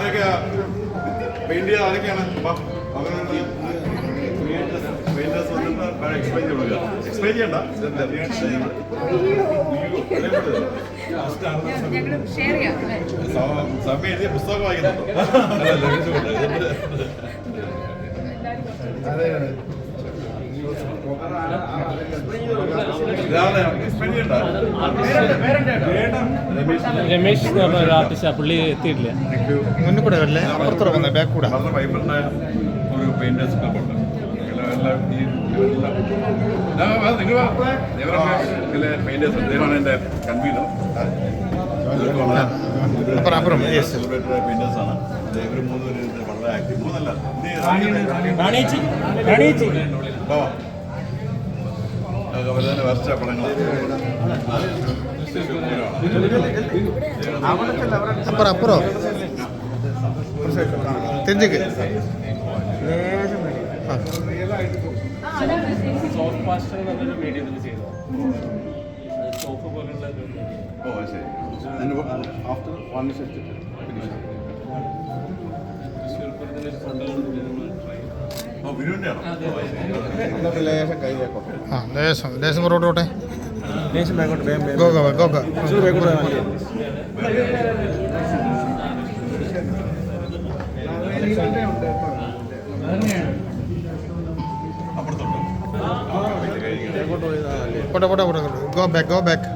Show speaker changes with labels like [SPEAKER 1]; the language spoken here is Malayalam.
[SPEAKER 1] ആരൊക്കെയാ പെയിന്റ് ചെയ്ത് ആരൊക്കെയാണ് എക്സ്പ്ലെയിൻ ചെയ്യണ്ട സമയം എഴുതിയ പുസ്തകം വായിക്കുന്നുണ്ടോ?
[SPEAKER 2] രമേശ് എന്ന് പറഞ്ഞ ഒരു ആർട്ടിസ്റ്റ് പുള്ളി എത്തിയിട്ടില്ല.
[SPEAKER 3] മുന്നിൽ കൂടെ വരല്ലേ, അപ്പുറത്തോടെ വന്നേ, ബാക്ക് കൂടെ.
[SPEAKER 1] വൈബിളിന്റെ ഒരു പെയിന്റേഴ്സ് ക്ലബുണ്ട്. പെയിന്റേഴ്സ് അദ്ദേഹമാണ് എൻ്റെ കൺവീനർ. പെയിന്റേഴ്സാണ് ഇവർ മൂന്നുപേര് വളരെ ആക്റ്റീവ്. മൂന്നല്ല അവരുടെ വരച്ച പടങ്ങൾ
[SPEAKER 3] അപ്പുറം തെഞ്ചക്ക്
[SPEAKER 2] സോഫ്റ്റ് പാസ്റ്റർ എന്നൊരു വീഡിയോ ചെയ്തു. സോഫ പോലുള്ള
[SPEAKER 1] ആഫ്റ്റർ വൺ
[SPEAKER 3] ലേശം പുറകോട്ടെ, പോട്ടെ, ഗോ ബാക്ക്.